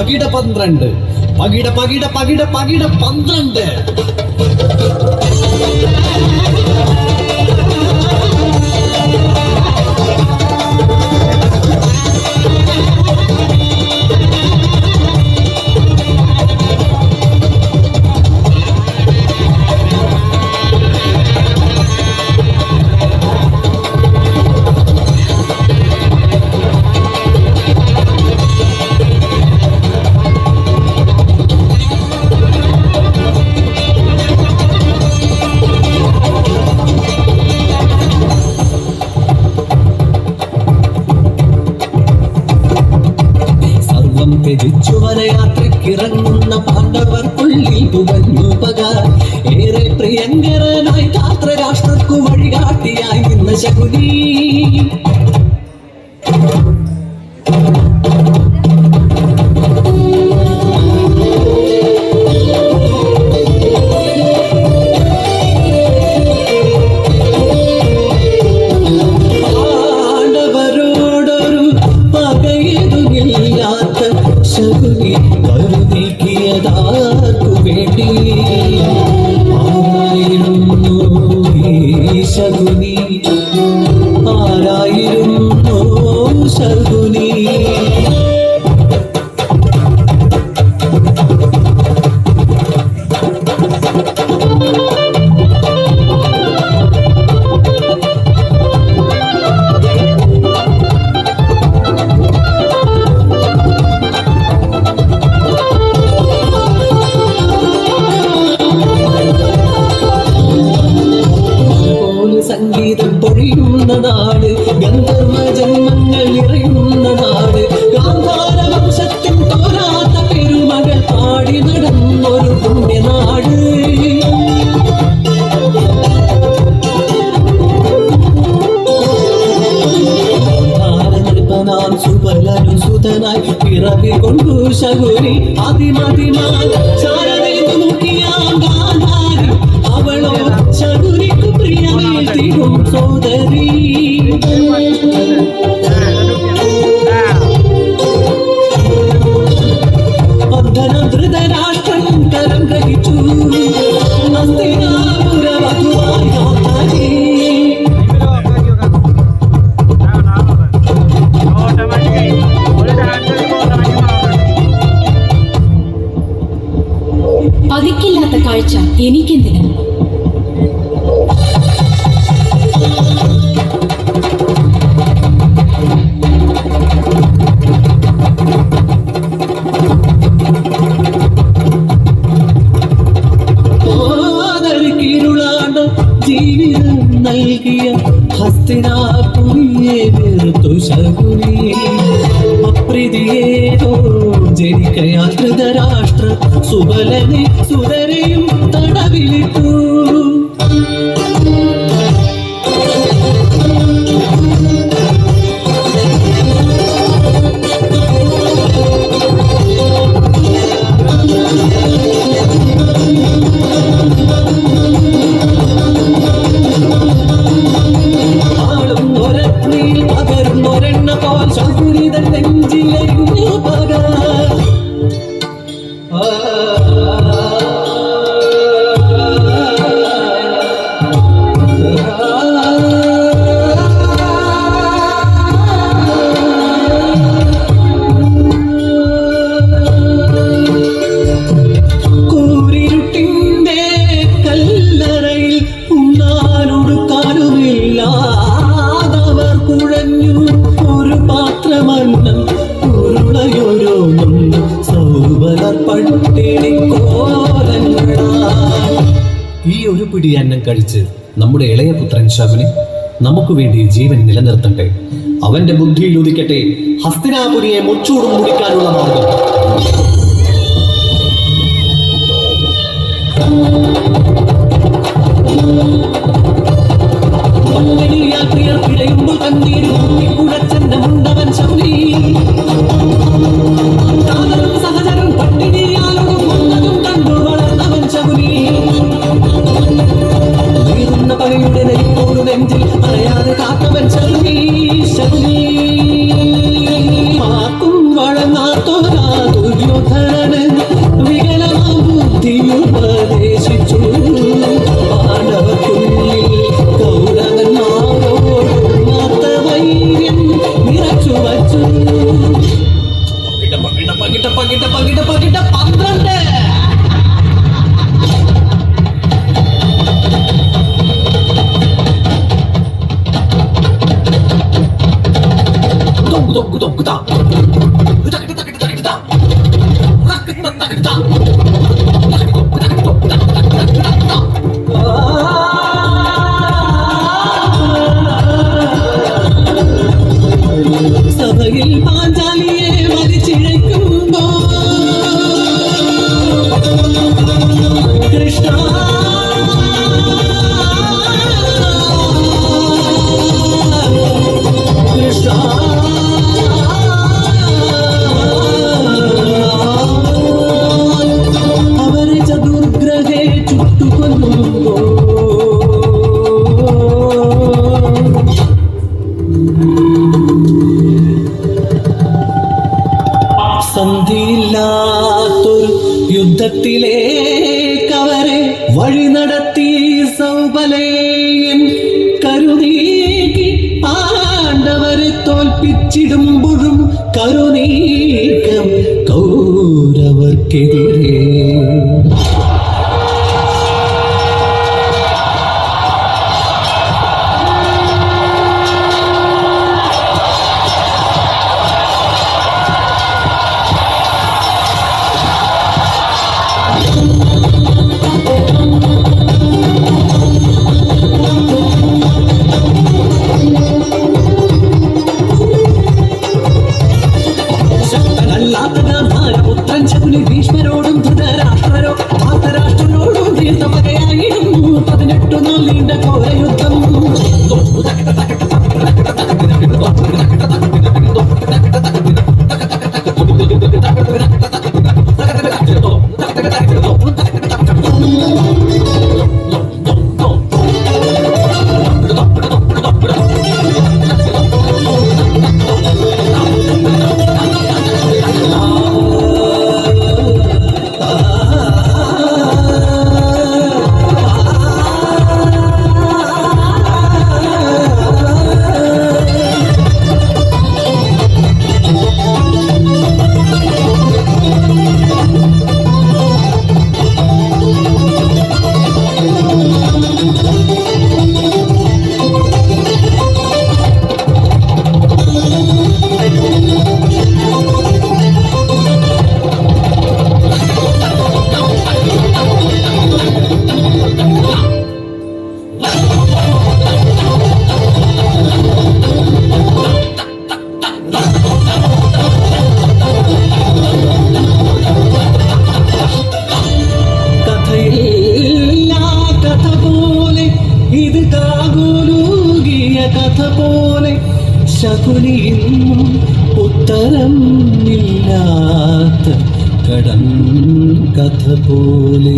പകിട 12 പകിട പകിട പകിട പകിട 12. യാത്രക്കിറങ്ങുന്ന പാണ്ഡവർക്കുള്ളിൽ പുകഞ്ഞു പക. ഏറെ പ്രിയങ്കരനായി ധാതൃരാഷ്ട്രർക്കു വഴികാട്ടിയായി നിന്ന ശകുനി. പാണ്ഡവരോടൊരു പകയതുമില്ലാത്ത ശകുനി കരുനീക്കിയതാർക്കു വേണ്ടി? ആരായിരുന്നു ഈ ശകുനി? ആരായിരുന്നു ശകുനി? സംഗീതം പൊഴിയുന്ന നാട്, ഗന്ധർവ ജന്മങ്ങൾ നിറയുന്ന നാട്, ഗാന്ധാര വംശത്തിൻ തോരാത്ത പെരുമകൾ പാടി നടന്നൊരു പുണ്യനാട്. നൃപനാൻ സുബലനുസുതനായി പിറവി കൊണ്ടു ശകുനി. അതിമതിമാൻ ചാരനെ നോക്കിയാൻ ഗാന്ധാരി, അവളോ ശകുനിക്കു പ്രിയമേൽത്തിടും സോദരി. ബന്ധനം ധൃതരാഷ്ട്രം കരം ഗ്രഹിച്ചു, ഹസ്തിനാപുരവധുവായി ഗാന്ധാരി. പതിക്കില്ലാത്ത കാഴ്ച എനിക്കെന്തിന്? ജീവിതം നൽകിയ ഹസ്തിനാപുരിയെ വെറുത്തു ശകുനി. അപ്രീതിയേതോ ജനിക്കയാ ധൃതരാഷ്ട്ര സുബലനെ സുതരെയും തടവിലിട്ടു. ഈ ഒരു പിടി അന്നം കഴിച്ച് നമ്മുടെ ഇളയ പുത്രൻ ശകുനി നമുക്ക് വേണ്ടി ജീവൻ നിലനിർത്തട്ടെ. അവന്റെ ബുദ്ധിയിൽ ഉദിക്കട്ടെ ഹസ്തിനാപുരിയെ മുച്ചൂടും മുടിക്കാനുള്ള മാർഗം. പിടയുമ്പോൾ കണ്ണീരും കുഴച്ചെന്നമുണ്ടവൻ ശകുനി. സഹചരം പട്ടിണിയാലും ഒന്നതും കണ്ടു വളർന്നവൻ ശകുനി. നീറുന്ന പകയുടെ നെയ്പ്പോടു നെഞ്ചിൽ അറിയാതെ കാത്തവൻ ശകുനി. ശകുനി ആക്കും വഴങ്ങാത്തോരാ ദുര്യോധന മലയൻ കരുനീക്കി പാണ്ഡവരെ തോൽപ്പിച്ചിടുമ്പോഴും കരുനീക്കം കൗരവർക്കെതിരെ. പുത്രൻ ശകുനി ഭീഷ്മരോടും ധൃതരാഷ്ട്രരോടും തീർത്ഥപകയായിടും 18 നാൾ നീണ്ട ഘോരയുദ്ധം. ഇത് കാകുലുകിയ കഥ പോലെ ശകുനിയും ഉത്തരം ഇല്ലാത്ത കടം കഥ പോലെ.